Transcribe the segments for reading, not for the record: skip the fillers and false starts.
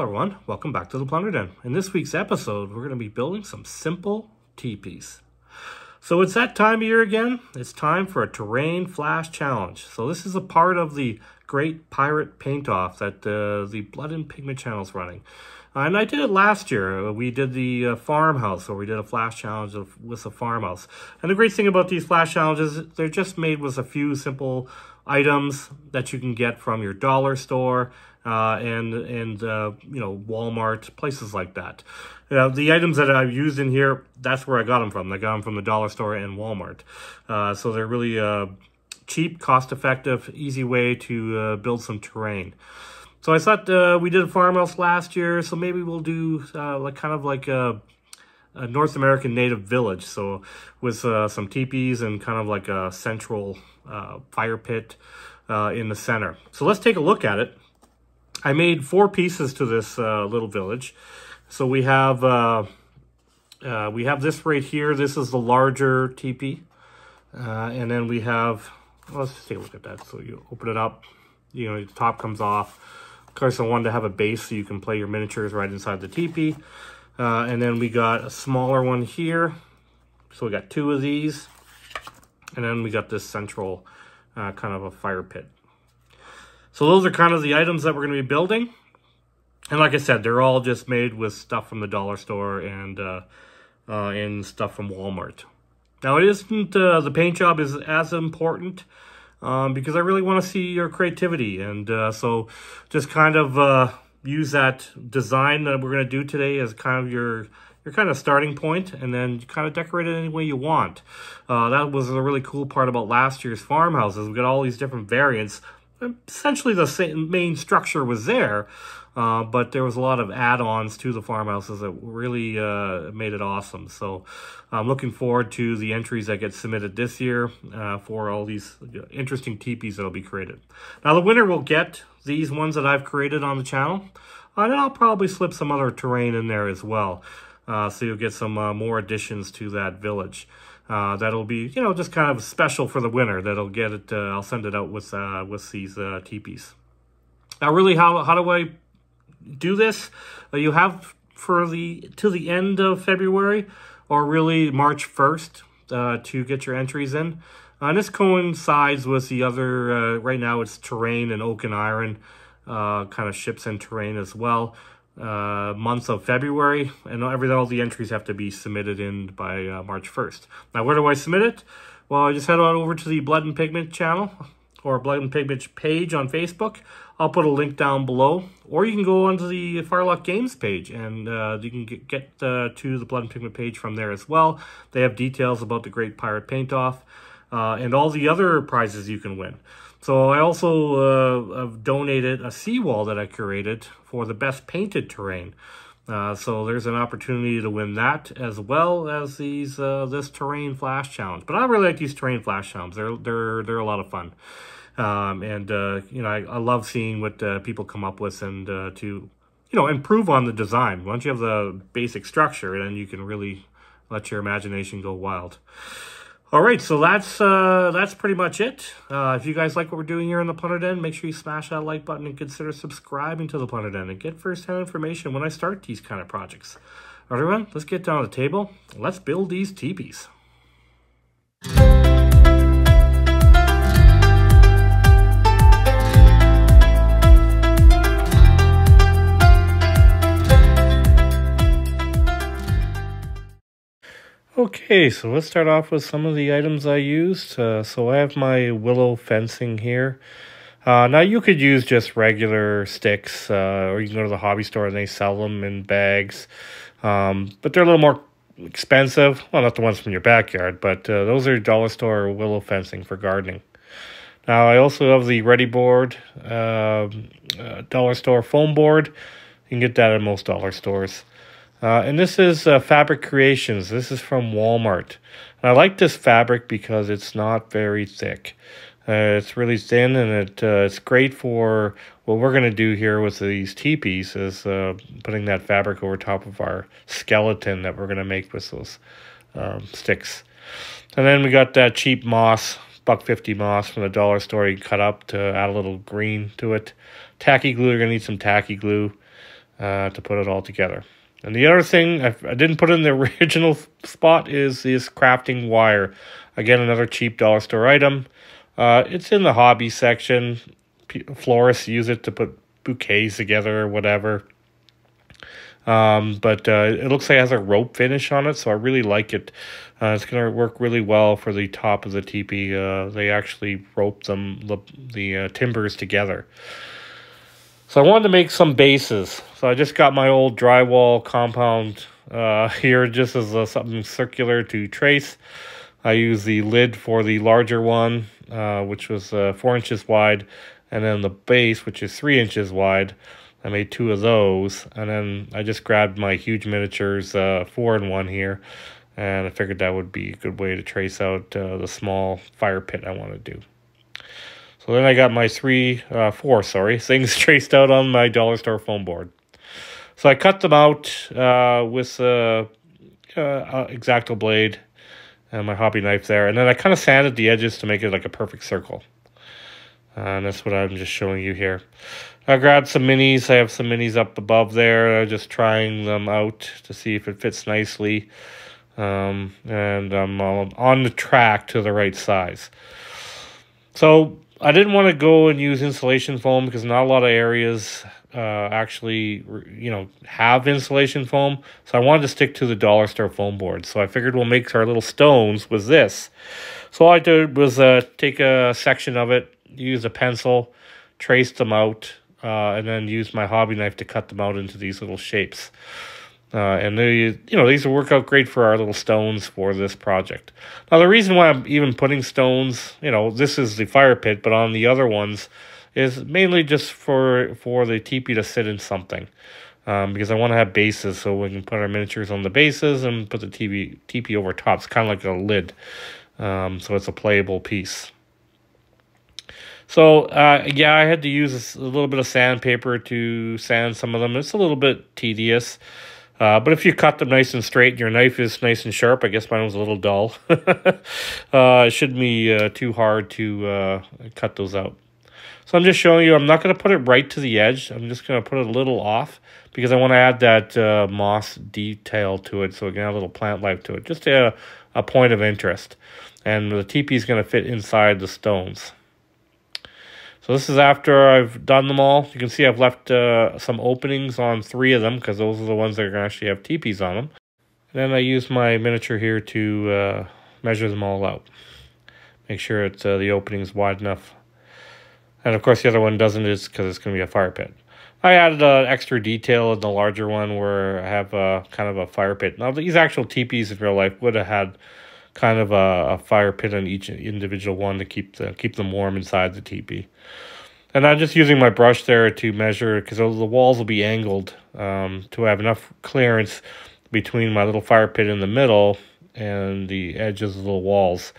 everyone, welcome back to the Plunder Den. In this week's episode, we're going to be building some simple teepees. So it's that time of year again. It's time for a terrain flash challenge. So this is a part of the Great Pirate Paint-Off that the Blood and Pigment channel is running. And I did it last year. We did the farmhouse, or we did a flash challenge with the farmhouse. And the great thing about these flash challenges, they're just made with a few simple items that you can get from your dollar store and Walmart, places like that. The items that I've used in here, that's where I got them from. I got them from the dollar store and Walmart. So they're really cheap, cost-effective, easy way to build some terrain. So I thought we did a farmhouse last year, so maybe we'll do kind of like a North American native village. So with some teepees and kind of like a central fire pit in the center. So let's take a look at it. I made 4 pieces to this little village. So we have this right here. This is the larger teepee, and then we have. Well, let's just take a look at that. So you open it up. The top comes off. Of course, I wanted to have a base so you can play your miniatures right inside the teepee. And then we got a smaller one here. So we got 2 of these, and then we got this central kind of a fire pit. So those are kind of the items that we're going to be building. And like I said, they're all just made with stuff from the dollar store and stuff from Walmart. Now, it isn't, the paint job is as important because I really want to see your creativity. And so just kind of use that design that we're going to do today as kind of your kind of starting point, and then kind of decorate it any way you want. That was a really cool part about last year's farmhouses. We got all these different variants. Essentially, the same main structure was there, but there was a lot of add-ons to the farmhouses that really made it awesome. So I'm looking forward to the entries that get submitted this year for all these interesting teepees that will be created. Now, the winner will get these ones that I've created on the channel, and I'll probably slip some other terrain in there as well. So you'll get some more additions to that village. That'll be, just kind of special for the winner. That'll get it. I'll send it out with these teepees. Now, really, how do I do this? You have till the end of February, or really March 1st, to get your entries in. And this coincides with the other. Right now, it's terrain and oak and iron, kind of ships and terrain as well. Month of February, and all the entries have to be submitted in by March 1st. Now, where do I submit it? Well, I just head on over to the Blood and Pigment channel or Blood and Pigment page on Facebook. I'll put a link down below, or you can go onto the Firelock Games page, and you can get to the Blood and Pigment page from there as well. They have details about the Great Pirate Paint-Off and all the other prizes you can win. So I also have donated a seawall that I created for the best painted terrain. So there's an opportunity to win that, as well as this terrain flash challenge. But I really like these terrain flash challenges. They're a lot of fun. I love seeing what people come up with, and to improve on the design. Once you have the basic structure, then you can really let your imagination go wild. All right, so that's pretty much it. If you guys like what we're doing here in the Plunder Den, make sure you smash that like button and consider subscribing to the Plunder Den and get first-hand information when I start these kind of projects. All right, everyone, let's get down to the table. Let's build these teepees. Okay, so let's start off with some of the items I used. So I have my willow fencing here. Now you could use just regular sticks, or you can go to the hobby store and they sell them in bags. But they're a little more expensive. Well, not the ones from your backyard, but those are dollar store willow fencing for gardening. Now I also have the Ready Board, dollar store foam board. You can get that at most dollar stores. And this is Fabric Creations. This is from Walmart. And I like this fabric because it's not very thick. It's really thin, and it's great for what we're going to do here with these teepees, is putting that fabric over top of our skeleton that we're going to make with those sticks. And then we got that cheap moss, $1.50 moss from the dollar store. You cut up to add a little green to it. Tacky glue, you're going to need some tacky glue. to put it all together. And the other thing I didn't put in the original spot is this crafting wire. Again, another cheap dollar store item. It's in the hobby section. Florists use it to put bouquets together or whatever. But it looks like it has a rope finish on it, so I really like it. It's going to work really well for the top of the teepee. They actually rope the timbers together. So I wanted to make some bases. So I just got my old drywall compound here just as something circular to trace. I used the lid for the larger one, which was 4 inches wide, and then the base, which is 3 inches wide. I made 2 of those, and then I just grabbed my huge miniatures 4-in-1 here, and I figured that would be a good way to trace out the small fire pit I want to do. So then I got my 4 things traced out on my dollar store foam board. So I cut them out with X-Acto blade and my hobby knife there, and then I kind of sanded the edges to make it like a perfect circle. And that's what I'm just showing you here. I grabbed some minis. I have some minis up above there. I'm just trying them out to see if it fits nicely. And I'm on the track to the right size. So I didn't want to go and use insulation foam because not a lot of areas actually, have insulation foam. So I wanted to stick to the dollar store foam board. So I figured we'll make our little stones with this. So all I did was take a section of it, use a pencil, trace them out, and then use my hobby knife to cut them out into these little shapes. And these will work out great for our little stones for this project. Now, the reason why I'm even putting stones, this is the fire pit, but on the other ones, is mainly just for the teepee to sit in something. Because I want to have bases so we can put our miniatures on the bases and put the teepee over top. It's kind of like a lid. So it's a playable piece. So, I had to use a little bit of sandpaper to sand some of them. It's a little bit tedious. But if you cut them nice and straight and your knife is nice and sharp, I guess mine was a little dull. It shouldn't be too hard to cut those out. So I'm just showing you, I'm not going to put it right to the edge. I'm just going to put it a little off because I want to add that moss detail to it so it can add a little plant life to it. Just a point of interest. And the teepee is going to fit inside the stones. So this is after I've done them all. You can see I've left some openings on 3 of them because those are the ones that are going to actually have teepees on them. And then I use my miniature here to measure them all out. Make sure it's the opening's wide enough. And of course the other one doesn't is because it's going to be a fire pit. I added extra detail in the larger one where I have kind of a fire pit. Now these actual teepees in real life would have had kind of a fire pit on each individual one to keep them warm inside the teepee. And I'm just using my brush there to measure because the walls will be angled to have enough clearance between my little fire pit in the middle and the edges of the little walls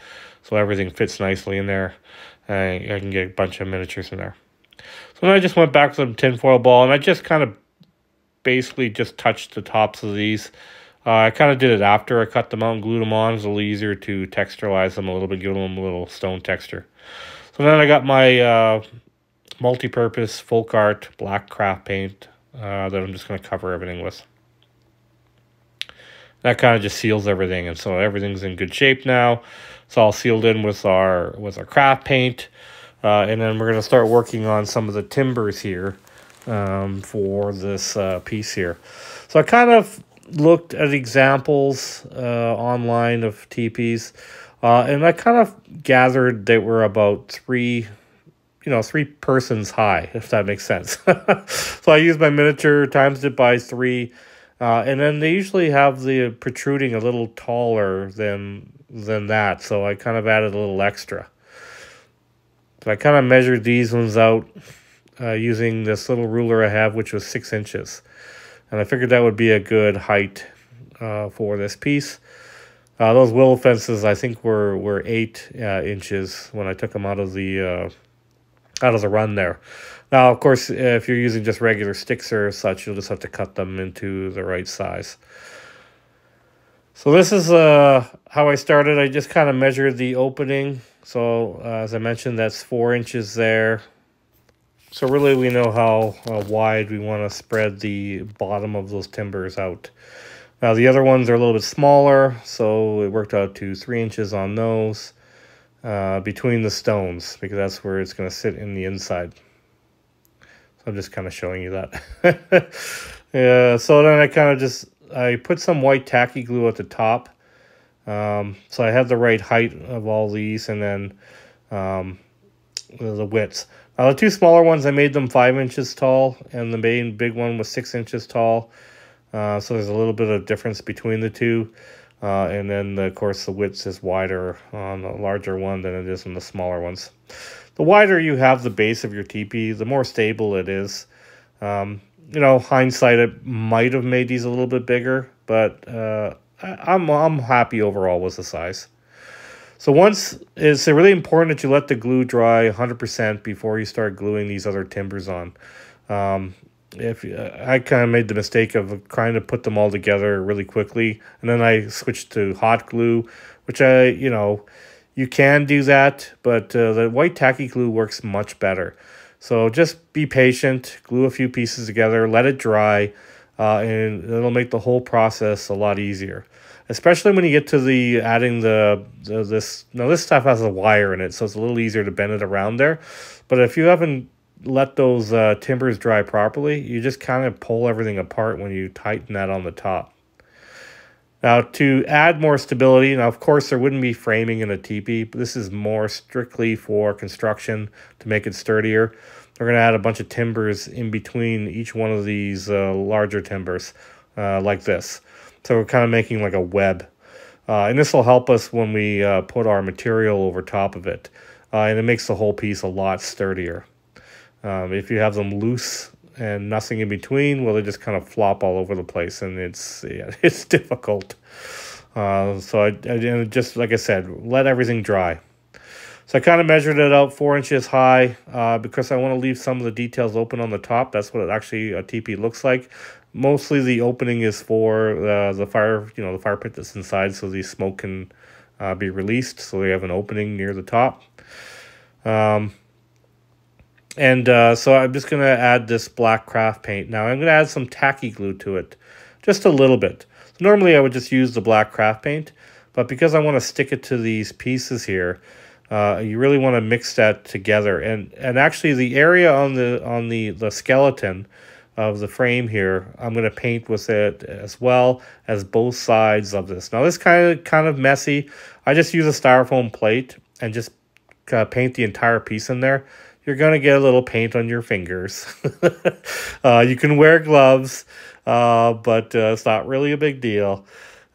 so everything fits nicely in there. I can get a bunch of miniatures in there. So then I just went back with some tinfoil ball and I just kind of basically just touched the tops of these. I kind of did it after I cut them out and glued them on. It's a little easier to texturize them a little bit, give them a little stone texture. So then I got my multi-purpose folk art black craft paint that I'm just going to cover everything with. That kind of just seals everything, and so everything's in good shape now. It's all sealed in with our craft paint, and then we're going to start working on some of the timbers here for this piece here. So I kind of looked at examples online of teepees, and I kind of gathered they were about 3 persons high, if that makes sense. So I used my miniature, times it by 3, and then they usually have the protruding a little taller than that, so I kind of added a little extra. So I kind of measured these ones out using this little ruler I have, which was 6 inches. And I figured that would be a good height for this piece. Those willow fences, I think, were 8 inches when I took them out of the run there. Now, of course, if you're using just regular sticks or such, you'll just have to cut them into the right size. So this is how I started. I just kind of measured the opening. So as I mentioned, that's 4 inches there. So really we know how wide we want to spread the bottom of those timbers out. Now the other ones are a little bit smaller, so it worked out to 3 inches on those between the stones, because that's where it's going to sit in the inside. So I'm just kind of showing you that. Yeah, so then I put some white tacky glue at the top. So I had the right height of all these, and then the widths. Now the two smaller ones, I made them 5 inches tall, and the main big one was 6 inches tall. So there's a little bit of difference between the two. And then, of course, the width is wider on the larger one than it is on the smaller ones. The wider you have the base of your teepee, the more stable it is. You know, hindsight, it might have made these a little bit bigger, but I'm happy overall with the size. So it's really important that you let the glue dry 100% before you start gluing these other timbers on. I kind of made the mistake of trying to put them all together really quickly, and then I switched to hot glue, which you can do that, but the white tacky glue works much better. So just be patient, glue a few pieces together, let it dry, and it'll make the whole process a lot easier. Especially when you get to adding this. Now this stuff has a wire in it, so it's a little easier to bend it around there. But if you haven't let those timbers dry properly, you just kind of pull everything apart when you tighten that on the top. Now to add more stability, now of course there wouldn't be framing in a teepee, but this is more strictly for construction to make it sturdier. We're going to add a bunch of timbers in between each one of these larger timbers like this. So we're kind of making like a web. And this will help us when we put our material over top of it. And it makes the whole piece a lot sturdier. If you have them loose and nothing in between, well, they just kind of flop all over the place, and it's difficult. So I just, like I said, let everything dry. So I kind of measured it out 4 inches high because I want to leave some of the details open on the top. That's what actually a teepee looks like. Mostly the opening is for the fire, the fire pit that's inside, so the smoke can be released. So we have an opening near the top. So I'm just going to add this black craft paint. Now I'm going to add some tacky glue to it, just a little bit. So normally I would just use the black craft paint, but because I want to stick it to these pieces here, you really want to mix that together. And actually the area on the skeleton of the frame here, I'm going to paint with it as well as both sides of this. Now this kind of messy. I just use a styrofoam plate and just paint the entire piece in there. You're going to get a little paint on your fingers. You can wear gloves, but it's not really a big deal.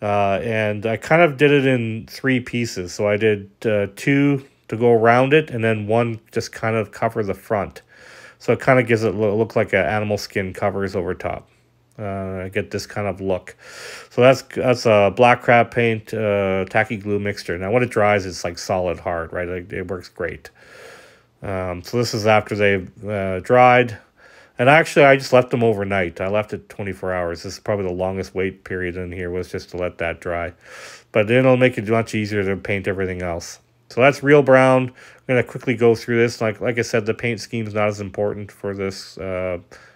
And I kind of did it in 3 pieces. So I did 2 to go around it, and then 1 just kind of cover the front. So it kind of gives it look like an animal skin covers over top. I get this kind of look. So that's a black crab paint tacky glue mixture. Now when it dries, it's like solid hard, right? It works great. So this is after they've dried. And actually, I just left them overnight. I left it 24 hours. This is probably the longest wait period in here, was just to let that dry. But then it'll make it much easier to paint everything else. So that's real brown. I'm going to quickly go through this. Like I said, the paint scheme is not as important for this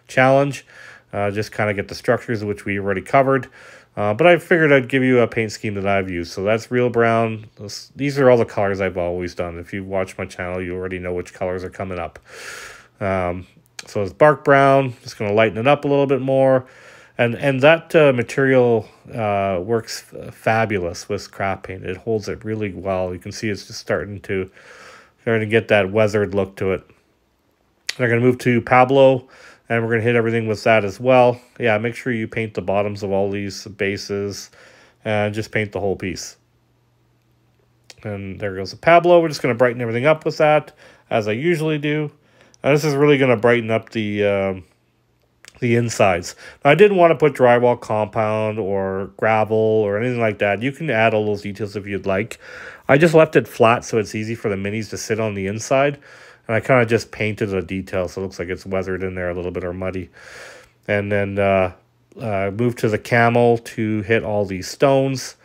challenge. Just kind of get the structures, which we already covered. But I figured I'd give you a paint scheme that I've used. So that's real brown. These are all the colors I've always done. If you watch my channel, you already know which colors are coming up. So it's bark brown. Just going to lighten it up a little bit more. And that material works fabulous with craft paint. It holds it really well. You can see it's just starting to get that weathered look to it. They're going to move to Pablo, and we're going to hit everything with that as well. Yeah, make sure you paint the bottoms of all these bases, and just paint the whole piece. And there goes the Pablo. We're just going to brighten everything up with that, as I usually do. And this is really going to brighten up the insides. Now, I didn't want to put drywall compound or gravel or anything like that. You can add all those details if you'd like. I just left it flat so it's easy for the minis to sit on the inside. And I kind of just painted a detail so it looks like it's weathered in there a little bit or muddy. And then moved to the camel to hit all these stones.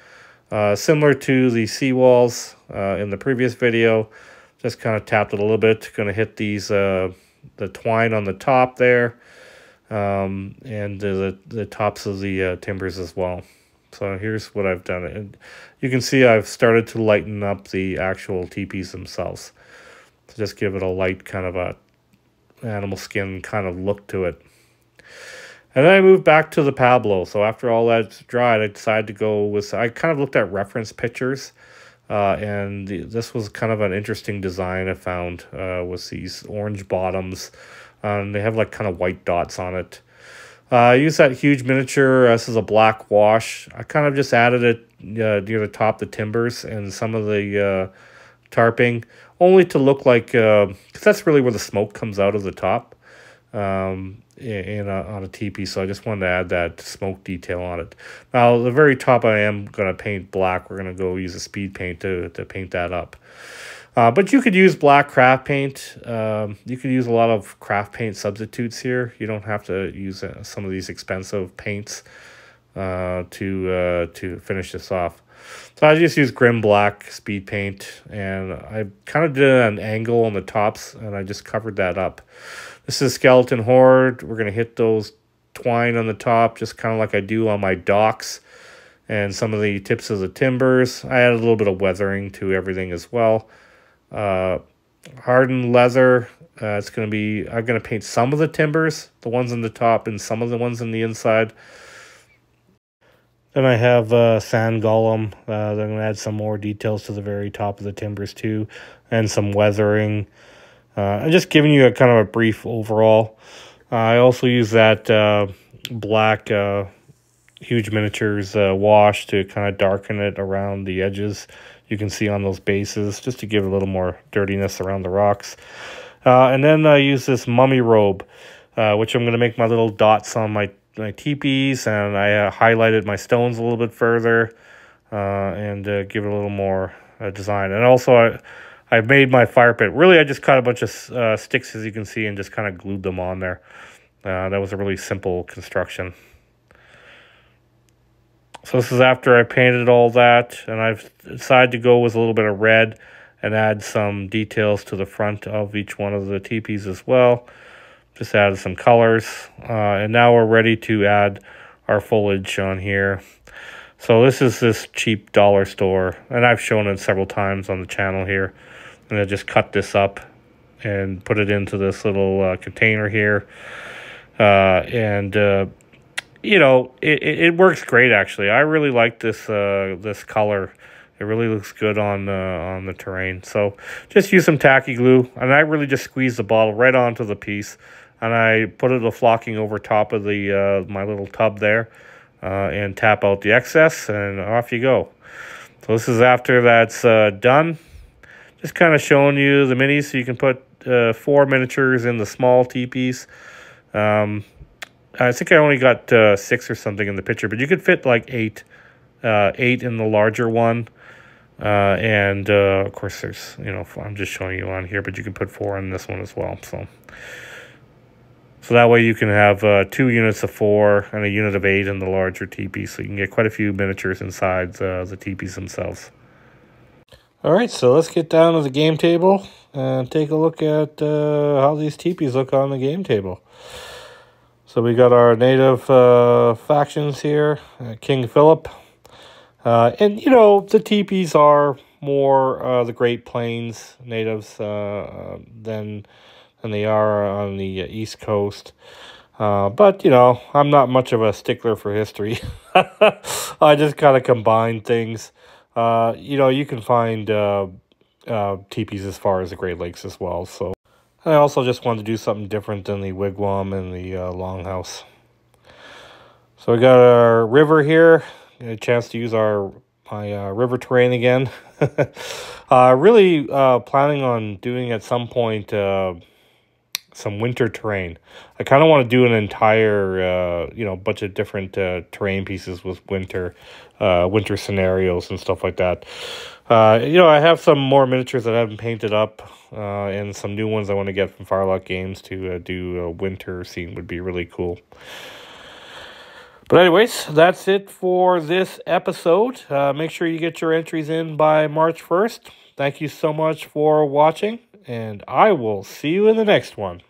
Similar to the seawalls in the previous video. Just kind of tapped it a little bit. Going to hit these twine on the top there, and the tops of the timbers as well. So here's what I've done. And you can see I've started to lighten up the actual teepees themselves. So just give it a light kind of a animal skin kind of look to it. And then I moved back to the Pablo. So after all that's dried, I decided to go with, I kind of looked at reference pictures. And this was kind of an interesting design I found with these orange bottoms. They have like kind of white dots on it. I used that huge miniature. This is a black wash. I kind of just added it near the top, the timbers, and some of the tarping, only to look like, because that's really where the smoke comes out of the top on a teepee. So I just wanted to add that smoke detail on it. Now, the very top I am going to paint black. We're going to go use a speed paint to paint that up. But you could use black craft paint. You could use a lot of craft paint substitutes here. You don't have to use some of these expensive paints to finish this off. So I just used Grim Black speed paint, and I kind of did an angle on the tops, and I just covered that up. This is Skeleton Horde. We're going to hit those twine on the top, just kind of like I do on my docks and some of the tips of the timbers. I added a little bit of weathering to everything as well. Hardened leather. It's going to be, I'm going to paint some of the timbers, the ones on the top, and some of the ones on the inside. Then I have sand golem. I'm going to add some more details to the very top of the timbers too, and some weathering. I'm just giving you a kind of a brief overall. I also use that black huge miniatures wash to kind of darken it around the edges. You can see on those bases, just to give a little more dirtiness around the rocks. And then I use this mummy robe, which I'm going to make my little dots on my teepees, and I highlighted my stones a little bit further and give it a little more design. And also I've made my fire pit. Really, I just cut a bunch of sticks, as you can see, and just kind of glued them on there. That was a really simple construction. So this is after I painted all that, and I've decided to go with a little bit of red and add some details to the front of each one of the teepees as well. Just added some colors, and now we're ready to add our foliage on here. So this is this cheap dollar store, and I've shown it several times on the channel here. And I just cut this up and put it into this little container here, you know, it works great, actually. I really like this this color. It really looks good on the terrain. So just use some tacky glue, and I really just squeeze the bottle right onto the piece, and I put it a flocking over top of the my little tub there, and tap out the excess, and off you go. So this is after that's done. Just kind of showing you the minis, so you can put 4 miniatures in the small teepees. I think I only got 6 or something in the picture, but you could fit like 8 in the larger one. And of course, there's, you know, I'm just showing you on here, but you can put 4 in this one as well. So that way you can have 2 units of 4 and a unit of 8 in the larger teepee, so you can get quite a few miniatures inside the teepees themselves. All right, so let's get down to the game table and take a look at how these teepees look on the game table. So we got our native factions here, King Philip. And, you know, the teepees are more the Great Plains natives than they are on the East Coast. But, you know, I'm not much of a stickler for history. I just kind of combine things. You know, you can find teepees as far as the Great Lakes as well. So I also just wanted to do something different than the wigwam and the longhouse. So we got our river here. A chance to use my river terrain again. Really planning on doing at some point some winter terrain. I kind of want to do an entire you know, bunch of different terrain pieces with winter scenarios and stuff like that. You know, I have some more miniatures that I haven't painted up, and some new ones I want to get from Firelock Games to do a winter scene would be really cool. But anyways, that's it for this episode. Make sure you get your entries in by March 1st. Thank you so much for watching, and I will see you in the next one.